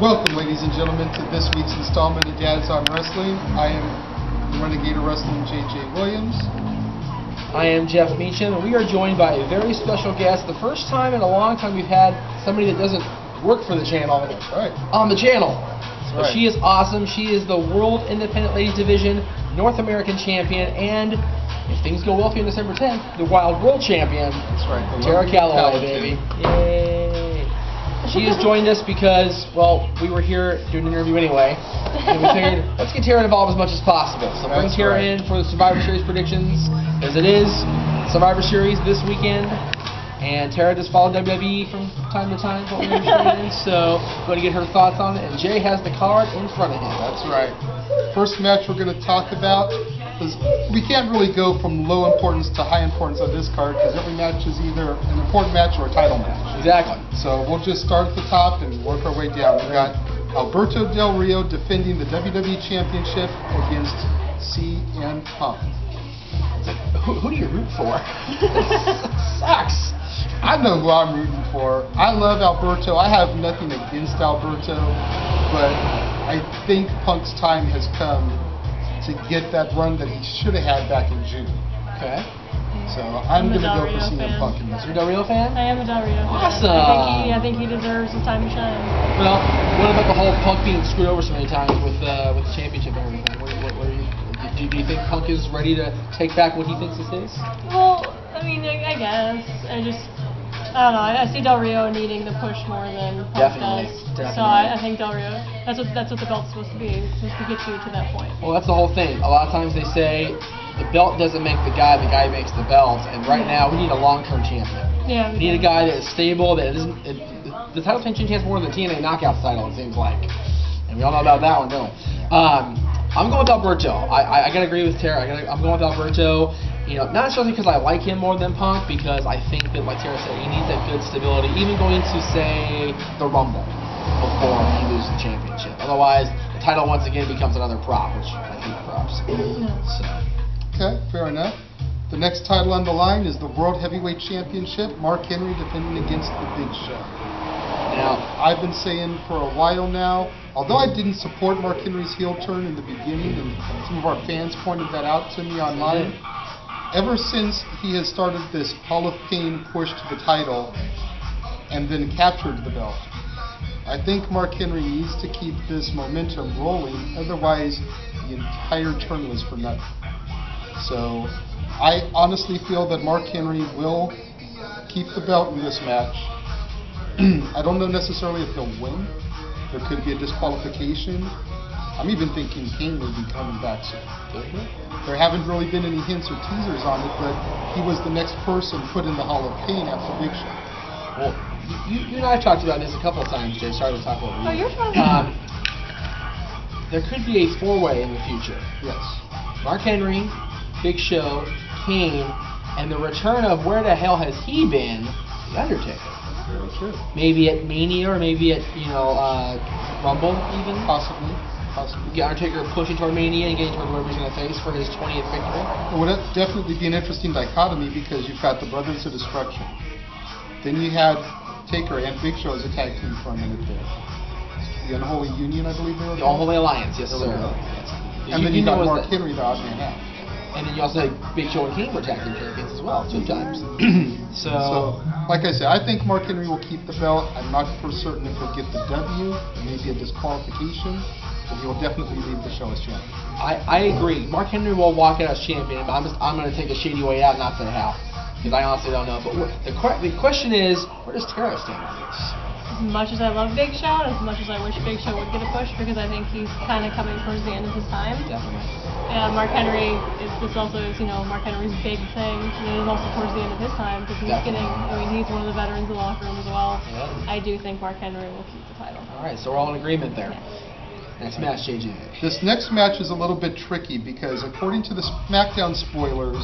Welcome, ladies and gentlemen, to this week's installment of Dads on Wrestling. I am the Renegade of Wrestling, J.J. Williams. I am Jeff Meacham, and we are joined by a very special guest. The first time in a long time we've had somebody that doesn't work for the channel on the channel. But she is awesome. She is the World Independent Ladies Division North American Champion, and if things go well for you on December 10th, the Wild World Champion. That's right. Terra Calaway, baby. Yay. She has joined us because, well, we were here doing an interview anyway, and we figured, let's get Terra involved as much as possible. So bring Terra in for the Survivor Series predictions, as it is Survivor Series this weekend, and Terra just followed WWE from time to time, what we understand, so we're going to get her thoughts on it, and Jay has the card in front of him. That's right. First match we're going to talk about, because we can't really go from low importance to high importance on this card, because every match is either an important match or a title match. Exactly. So we'll just start at the top and work our way down. We've got Alberto Del Rio defending the WWE Championship against CM Punk. Who do you root for? Sucks. I know who I'm rooting for. I love Alberto. I have nothing against Alberto, but I think Punk's time has come to get that run that he should have had back in June. Okay. So I'm going to go for CM Punk in this. You're a Del Rio fan? I am a Del Rio fan. Awesome. I think he deserves his time to shine. Well, what about the whole Punk being screwed over so many times with the championship and everything? Do you think Punk is ready to take back what he thinks is his? Well, I mean, I guess. I don't know. I see Del Rio needing the push more than Punk does. Definitely. So I think Del Rio, that's what the belt's supposed to be, just to get you to that point. Well, that's the whole thing. A lot of times they say the belt doesn't make the guy makes the belt. And right now we need a long-term champion. Yeah. We need a guy that is stable, that isn't. The title tension has more than the TNA Knockouts title, it seems like. And we all know about that one, don't we? I'm going with Alberto. I gotta agree with Terra. I'm going with Alberto. You know, not necessarily because I like him more than Punk, because I think that, like Terra said, he needs that good stability, even going to, say, the Rumble before he loses the championship. Otherwise, the title once again becomes another prop, which I hate props. So. Okay, fair enough. The next title on the line is the World Heavyweight Championship. Mark Henry defending against the Big Show. Now, I've been saying for a while now, although I didn't support Mark Henry's heel turn in the beginning, and some of our fans pointed that out to me online, ever since he has started this Hall of Fame push to the title and then captured the belt, I think Mark Henry needs to keep this momentum rolling, otherwise the entire turn was for nothing. So I honestly feel that Mark Henry will keep the belt in this match. I don't know necessarily if he'll win. There could be a disqualification. I'm even thinking Kane may be coming back soon. There haven't really been any hints or teasers on it, but he was the next person put in the Hall of Fame after Big Show. Well, you and I have talked about this a couple of times, Jay. Sorry to talk over you. Oh, you're fine. There could be a four-way in the future. Yes. Mark Henry, Big Show, Kane, and the return of where the hell has he been? The Undertaker. Very true. Maybe at Mania, or maybe at Rumble even. Possibly. Get Undertaker pushing toward Mania and getting toward whoever he's going to face for his 20th victory. It would definitely be an interesting dichotomy, because you've got the Brothers of Destruction. Then you had Taker and Big Show as a tag team for a minute there. The Unholy Union, I believe they were. The Unholy Alliance, yes, sir. And then you got Mark Henry, the odd man out. And then you also had Big Show and Kane were tag team champions as well, 2 times. So, like I said, I think Mark Henry will keep the belt. I'm not for certain if he'll get the W, maybe a disqualification, but he will definitely leave the show as champion. I agree. Mark Henry will walk out as champion, but I'm going to take a shady way out, not say how, because I honestly don't know. But the question is, where does Terra stand on this? As much as I love Big Show, as much as I wish Big Show would get a push, because I think he's kind of coming towards the end of his time. Definitely. And Mark Henry, this also is, Mark Henry's big thing. And it is also towards the end of his time, because he's he's one of the veterans in the locker room as well. Yeah. I do think Mark Henry will keep the title. All right, so we're all in agreement there. Yeah. Next match, JJ. This next match is a little bit tricky, because according to the SmackDown spoilers,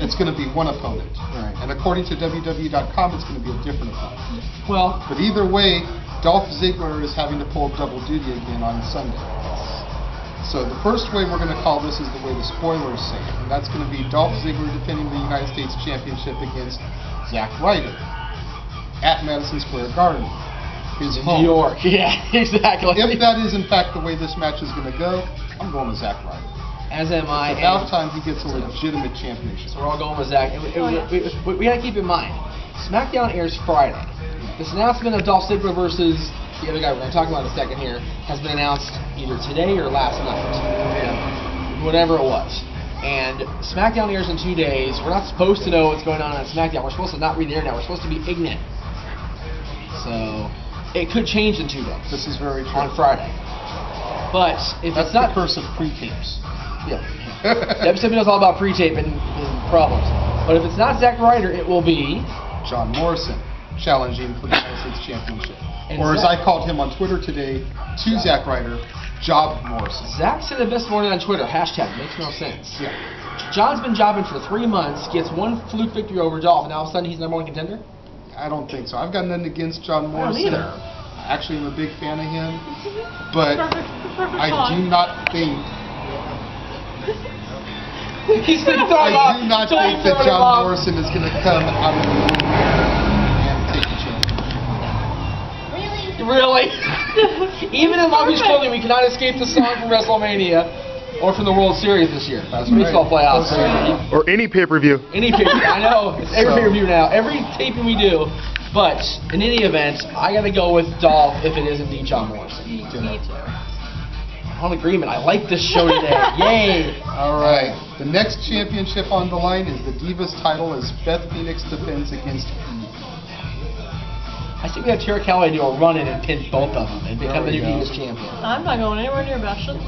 it's going to be one opponent. Right. And according to WWE.com, it's going to be a different opponent. Well, but either way, Dolph Ziggler is having to pull double duty again on Sunday. So the first way we're going to call this is the way the spoilers say it, and that's going to be Dolph Ziggler defending the United States Championship against Zack Ryder at Madison Square Garden. his In home. New York. Yeah, exactly. If that is in fact the way this match is going to go, I'm going with Zack Ryder. As am I. It's about time he gets a legitimate championship. So we're all going with Zack. We got to keep in mind, SmackDown airs Friday. This announcement of Dolph Ziggler versus the other guy we're going to talk about in a second here has been announced either today or last night. Yeah. Whatever it was. And SmackDown airs in 2 days. We're not supposed to know what's going on SmackDown. We're supposed to not read the internet. We're supposed to be ignorant. So it could change in 2 days. This is very true. On Friday. But if That's it's not the curse of pre-tapes. Yeah. WWE knows all about pre-tape and problems. But if it's not Zack Ryder, it will be John Morrison challenging for the United States Championship. And Or as I called him on Twitter today, to Zack Ryder, Job Morrison. Zach said it this morning on Twitter, hashtag makes no sense. Yeah. John's been jobbing for 3 months, gets one fluke victory over Dolph, and now all of a sudden he's number one contender? I don't think so. I've got nothing against John Morrison. either. I actually am a big fan of him, but Perfect I talk. do not think He's been throwing I do not think that John Morrison is going to come out of the woodwork and take the championship. Really? Even in Long Beach Clothing, we cannot escape the song from WrestleMania or from the World Series this year. That's We right. still play out. Or any pay-per-view. Any pay-per-view, I know. It's every So- pay-per-view now. Every taping we do. But in any event, I got to go with Dolph if it is indeed John Morrison. Me too. On agreement. I like this show today. Yay! All right. The next championship on the line is the Divas title as Beth Phoenix defends against Eve. I think we have Terra Calaway do a run-in and pin both of them and become the There new we go. Divas champion. I'm not going anywhere near Beth. Shut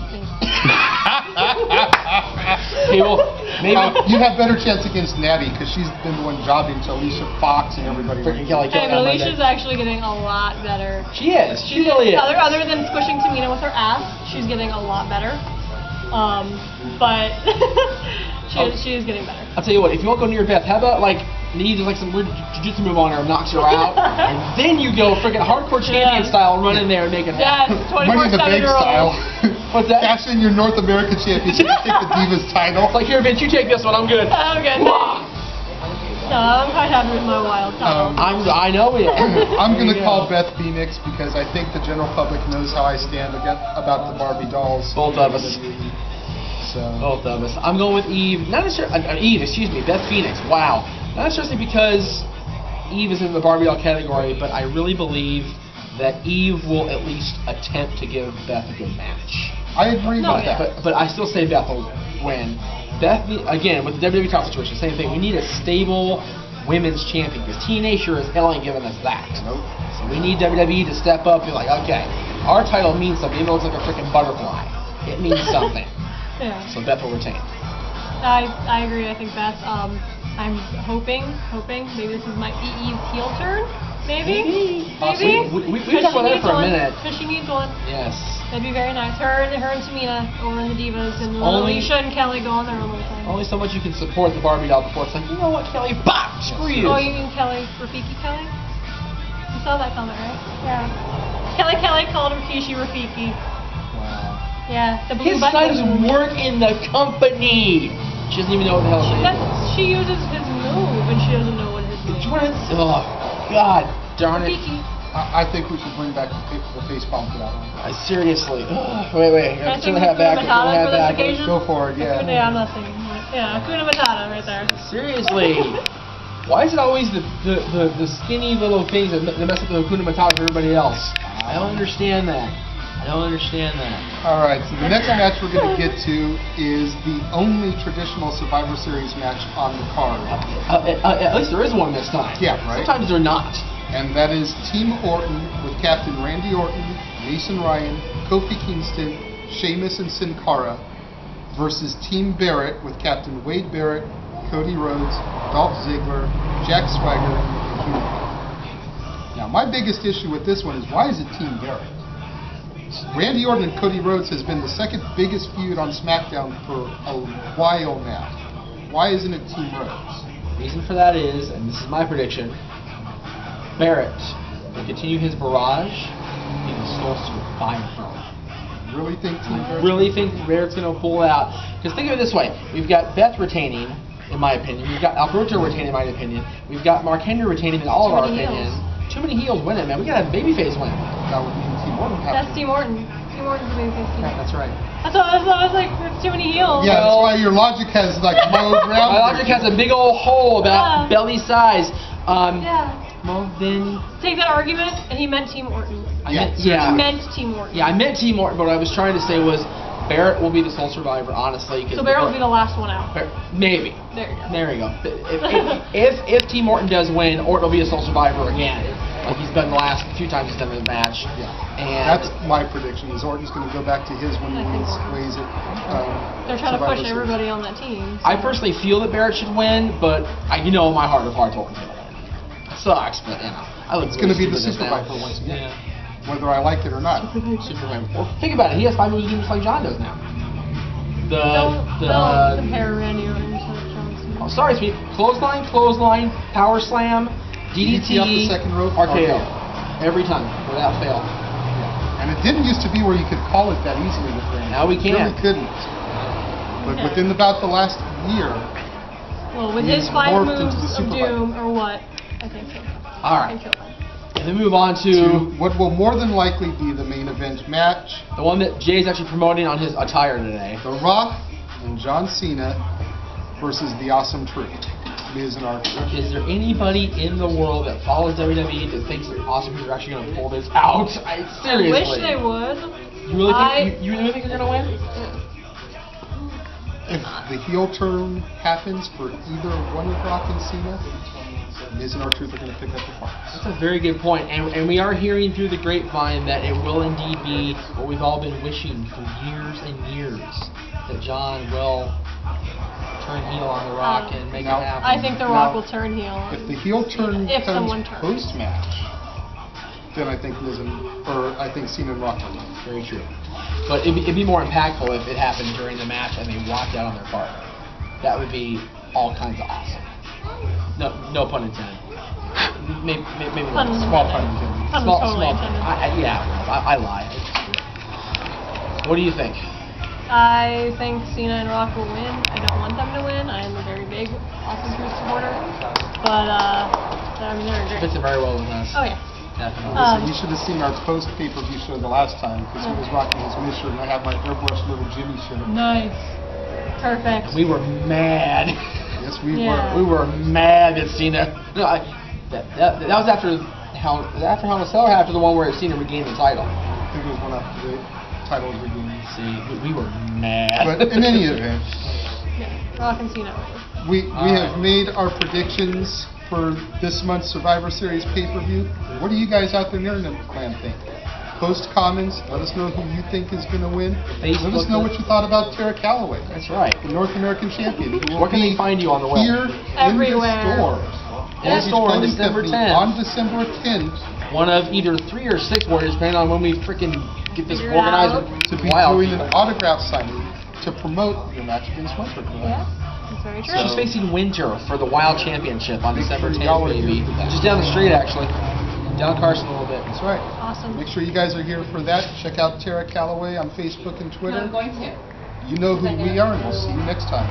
Okay, well, maybe You have better chance against Natty because she's been the one jobbing to Alicia Fox and everybody. freaking Kelly Hey, on but Monday. Alicia's actually getting a lot better. She is. She really is. Other than squishing Tamina with her ass, she's getting a lot better. But she is getting better. I'll tell you what, if you won't go near Beth, how about like you do like some weird jiu-jitsu move on her and knocks her out, and then you go freaking hardcore champion style and run in there and make it Yeah, happen. 24/7 Money in the Bank style. What's that? Cash in your North American championship and take the Divas title. It's like, here, Vince, you take this one. I'm good. I'm good. Wah! No, I'm quite happy with my wild title. I know it. I'm going There to you call go. Beth Phoenix because I think the general public knows how I stand about the Barbie dolls. Both of us. So Both of us. I'm going with Eve. Not necessarily Eve. Excuse me, Beth Phoenix. Wow. Not necessarily because Eve is in the Barbie doll category, but I really believe that Eve will at least attempt to give Beth a good match. I agree No, with yeah. that. But I still say Beth will win. Beth, again, with the WWE title situation, same thing. We need a stable women's champion because TNA sure as hell ain't giving us that. Nope. So we need WWE to step up and be like, okay, our title means something, even though it's like a freaking butterfly. It means something. Yeah. So Beth will retain. I agree. I think Beth. I'm hoping maybe this might be Eve's heel turn. Maybe. Possibly. We talked about that for a minute. Because she needs one. Yes. That'd be very nice. Her and Tamina over in the Divas, and Only- Alicia and Kelly go on their own little thing. Only so much you can support the Barbie doll before it's like, you know what, Kelly? Bop! Screw you. Oh, you mean Kelly, Rafiki Kelly? You saw that comment, right? Yeah. Kelly called Rikishi Rafiki. Wow. Yeah. The blue His son button. doesn't work in the company. She doesn't even know what the hell it is. She uses his move, and she doesn't know what his move is. Oh, God darn it. Rafiki. I think we should bring back the face palm for that one. Seriously. Wait. Can I Turn sing the hat Hakuna back. Turn the Matata hat for this back. occasion? Go for it, yeah. Yeah, I'm not singing. Yeah, Hakuna Matata right there. Seriously. Why is it always the skinny little things that mess up the Hakuna Matata for everybody else? I don't understand that. All right, so the next match we're going to get to is the only traditional Survivor Series match on the card. At least there is one this time. Yeah, right. Sometimes they're not. And that is Team Orton with Captain Randy Orton, Mason Ryan, Kofi Kingston, Sheamus, and Sin Cara versus Team Barrett with Captain Wade Barrett, Cody Rhodes, Dolph Ziggler, Jack Swagger, and Hugh. Now, my biggest issue with this one is why is it Team Barrett? Randy Orton and Cody Rhodes has been the second biggest feud on SmackDown for a while now. Why isn't it Team Rhodes? The reason for that is, and this is my prediction, Barrett will continue his barrage. He will still survive from it. Really think Team Barrett? Really think Barrett's going to pull it out. Because think of it this way. We've got Beth retaining, in my opinion. We've got Alberto retaining, in my opinion. We've got Mark Henry retaining, in all of our Too many opinions. too many heels winning, man. We gotta have babyface win. That would mean Team Orton would have That's to. T. Morton. T. Morton's the babyface. Yeah, that's right. That's what I was like, that's too many heels. Yeah, that's why your logic has like mowed ground. My logic has a big old hole about Yeah. belly size. Yeah. Well, then. Take that argument, and he meant Team Orton. Yeah. He meant Team Orton. Yeah, I meant Team Orton, but what I was trying to say was Barrett will be the sole survivor, honestly. So Barrett will be the last one out. Maybe. There you go. There you go. If Team Orton does win, Orton will be a sole survivor again, like he's done the last few times he's done in the match. Yeah. And That's my prediction. Is Orton's going to go back to his when he I think Orton. weighs it. They're trying to Survivor push Series. everybody on that team. I personally feel that Barrett should win, but in my heart of hearts, Orton's gonna win. It sucks, but I look It's going to be the stupid Super now. Viper once again, Yeah. whether I like it or not. Superman. Well, think about it. He has 5 moves just like John does now. Don't compare Randy Orton to John Cena. Oh, sorry, sweet. Clothesline, power slam, DDT, off the second rope, RKO. Every time, without fail. And it didn't used to be where you could call it that easily with Randy. Now we can. Really couldn't. But within about the last year, Well, with He's his 5 morphed into moves the of Super doom, or what, I think so. All I right. think so. And then move on to to what will more than likely be the main event match, the one that Jay's actually promoting on his attire today. The Rock and John Cena versus The Awesome Truth, Miz and R-Truth. Is there anybody in the world that follows WWE that thinks that Awesome Truth are actually going to pull this out? Seriously. I wish they would. You really think they're going to win? If the heel turn happens for either one of Rock and Cena, Miz and R-Truth are going to pick up the parts. That's a very good point. And we are hearing through the grapevine that it will indeed be what we've all been wishing for years and years, that John will turn heel on The Rock and make Now, it happen. I think The Rock will turn heel. If the heel turn If someone comes turns. post-match, then I think I think Cena and Rock will win. Very true. But it'd be more impactful if it happened during the match and they walked out on their partner. That would be all kinds of awesome. No pun intended. Maybe Pun not. Small pun intended. Pun Small. totally intended. I lie. What do you think? I think Cena and Rock will win. I don't want them to win. I am a very big Awesome Truth supporter. But, they're great. Fits it very well with us. Oh, yeah. Definitely. Listen, you should have seen our post pay-per-view show the last time because he was rocking his Miz shirt and I have my airbrush little Jimmy shirt. Nice. Perfect. We were mad. Yes, we Yeah. were. We were mad that Cena. No, that was after Hell in a Cell, or after the one where Cena regained the title. I think it was one after the title was regained. See, we were mad. But in any event, Yeah. Rock and Cena. we have made our predictions for this month's Survivor Series pay-per-view. What do you guys out there in the internet land think? Post comments. Let us know who you think is going to win. Let us know what you thought about Terra Calaway, That's right. the North American champion. Who will Where can be they find you on the web? Here Everywhere. in the stores. In the She's store on playing December Tiffany 10th. On December 10th. One of either 3 or 6 warriors, depending on when we freaking get this Figure it organized. out. with To be wild doing people. an autograph signing to promote your match against Wentworth. Yeah. That's very true. She's facing Winter for the Wild Championship on Make December sure 10th, y'all are baby. here for that. Just down the street, actually. Down Carson a little bit. That's right. Awesome. Make sure you guys are here for that. Check out Terra Calaway on Facebook and Twitter. I'm going to. You know who we are, and we'll see you next time.